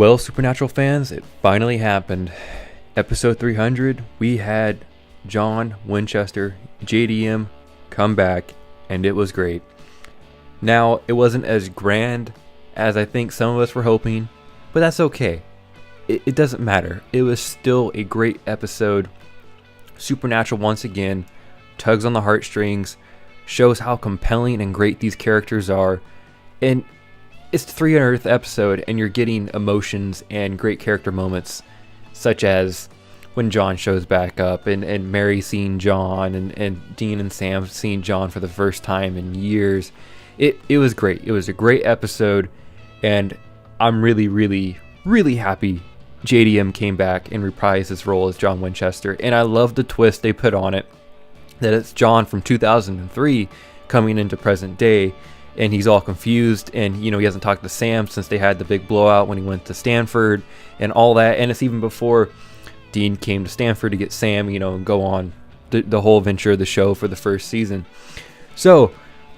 Well, Supernatural fans, it finally happened. Episode 300, we had John Winchester, JDM, come back, and it was great. Now, it wasn't as grand as I think some of us were hoping, but that's okay. It doesn't matter. It was still a great episode. Supernatural, once again, tugs on the heartstrings, shows how compelling and great these characters are, and it's the 300th episode, and you're getting emotions and great character moments, such as when John shows back up, and Mary seeing John, and Dean and Sam seeing John for the first time in years. It was great. It was a great episode, and I'm really, really, really happy JDM came back and reprised his role as John Winchester, and I love the twist they put on it, that it's John from 2003 coming into present day, and he's all confused, and he hasn't talked to Sam since they had the big blowout when he went to Stanford and all that, and it's even before Dean came to Stanford to get Sam, and go on the whole venture of the show for the first season. So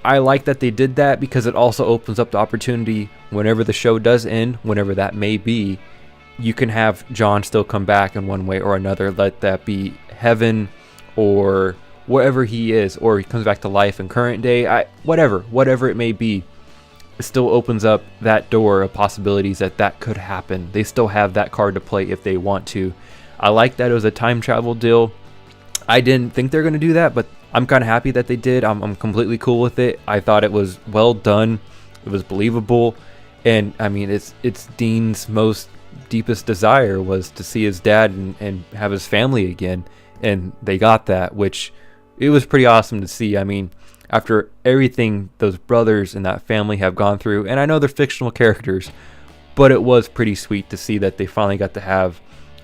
I like that they did that, because it also opens up the opportunity whenever the show does end, whenever that may be, you can have John still come back in one way or another. Let that be heaven or wherever he is, or he comes back to life in current day. Whatever it may be, it still opens up that door of possibilities that could happen. They still have that card to play if they want to. I like that it was a time travel deal. I didn't think they're going to do that, but I'm kind of happy that they did. I'm completely cool with it. I thought it was well done. It was believable. And I mean, it's Dean's most deepest desire was to see his dad and have his family again. And they got that, which it was pretty awesome to see. I mean, after everything those brothers and that family have gone through, and I know they're fictional characters, but it was pretty sweet to see that they finally got to have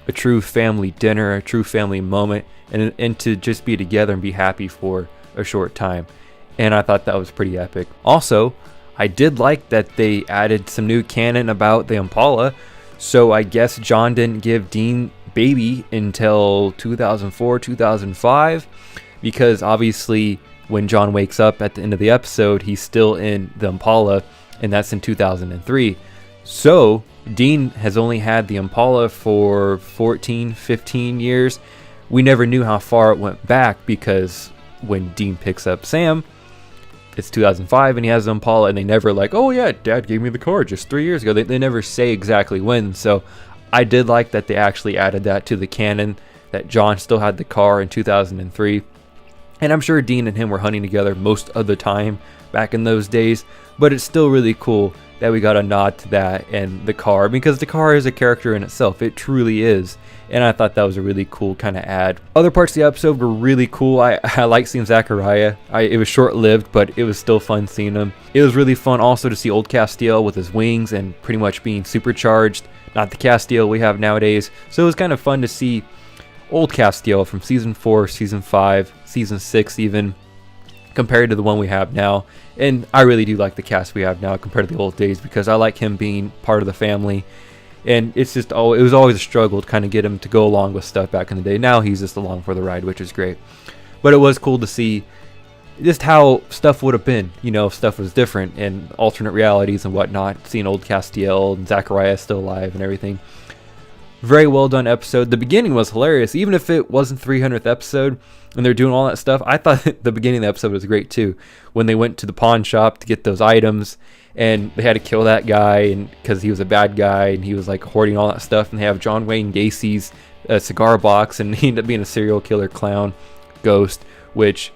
a true family dinner, a true family moment, and to just be together and be happy for a short time. And I thought that was pretty epic. Also, I did like that they added some new canon about the Impala. So I guess John didn't give Dean baby until 2004, 2005, because obviously when John wakes up at the end of the episode, he's still in the Impala, and that's in 2003. So Dean has only had the Impala for 14, 15 years. We never knew how far it went back, because when Dean picks up Sam, it's 2005 and he has the Impala, and they never oh yeah, Dad gave me the car just 3 years ago. They never say exactly when. So I did like that they actually added that to the canon, that John still had the car in 2003. And I'm sure Dean and him were hunting together most of the time back in those days, but it's still really cool that we got a nod to that and the car, because the car is a character in itself. It truly is. And I thought that was a really cool kind of add. Other parts of the episode were really cool. I like seeing Zachariah. It was short-lived, but it was still fun seeing him. It was really fun also to see old Castiel with his wings and pretty much being supercharged. Not the Castiel we have nowadays. So it was kind of fun to see old Castiel from season 4, season 5, season 6 even, compared to the one we have now. And I really do like the cast we have now compared to the old days, because I like him being part of the family. And it's just, it was always a struggle to kind of get him to go along with stuff back in the day. Now he's just along for the ride, which is great. But it was cool to see just how stuff would have been, if stuff was different and alternate realities and whatnot. Seeing old Castiel and Zachariah still alive and everything. Very well done episode. The beginning was hilarious. Even if it wasn't 300th episode and they're doing all that stuff, I thought the beginning of the episode was great too. When they went to the pawn shop to get those items, and they had to kill that guy, and because he was a bad guy and he was hoarding all that stuff, and they have John Wayne Gacy's cigar box, and he ended up being a serial killer clown ghost, which,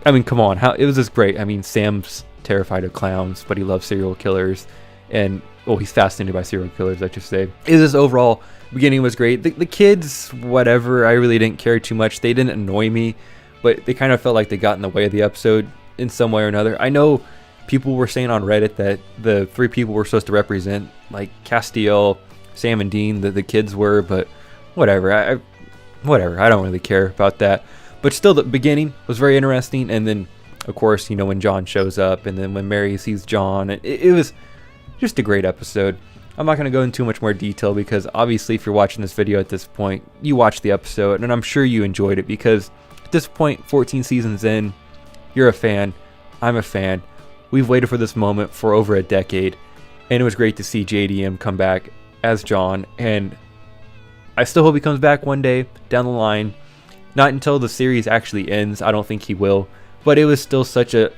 I mean, come on, it was just great. I mean, Sam's terrified of clowns, but he loves serial killers, and he's fascinated by serial killers, I should say. This overall beginning was great. The kids, whatever, I really didn't care too much. They didn't annoy me, but they kind of felt like they got in the way of the episode in some way or another. I know people were saying on Reddit that the 3 people were supposed to represent, Castiel, Sam, and Dean, the kids were, but whatever. I don't really care about that. But still, the beginning was very interesting, and then, of course, when John shows up, and then when Mary sees John, it was just a great episode. I'm not going to go into too much more detail, because obviously if you're watching this video at this point, you watched the episode, and I'm sure you enjoyed it, because at this point, 14 seasons in, you're a fan, I'm a fan. We've waited for this moment for over a decade, and it was great to see JDM come back as John, and I still hope he comes back one day down the line. Not until the series actually ends. I don't think he will, but it was still such a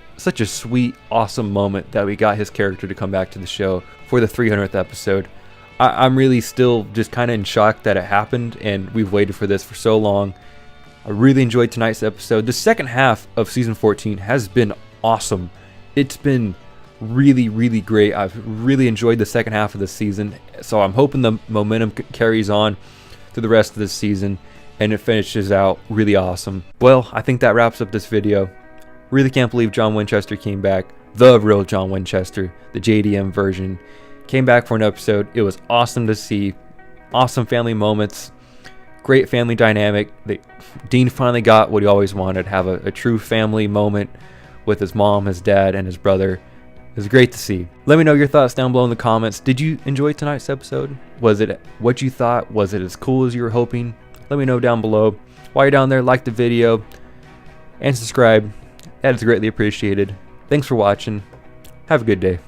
sweet, awesome moment that we got his character to come back to the show for the 300th episode. I'm really still just kind of in shock that it happened, and we've waited for this for so long. I really enjoyed tonight's episode. The second half of season 14 has been awesome. It's been really, really great. I've really enjoyed the second half of the season, so I'm hoping the momentum carries on through the rest of this season and it finishes out really awesome. Well, I think that wraps up this video. Really can't believe John Winchester came back. The real John Winchester, the JDM version, came back for an episode. It was awesome to see. Awesome family moments. Great family dynamic. Dean finally got what he always wanted, have a true family moment with his mom, his dad, and his brother. It was great to see. Let me know your thoughts down below in the comments. Did you enjoy tonight's episode? Was it what you thought? Was it as cool as you were hoping? Let me know down below. While you're down there, like the video and subscribe. That is greatly appreciated. Thanks for watching. Have a good day.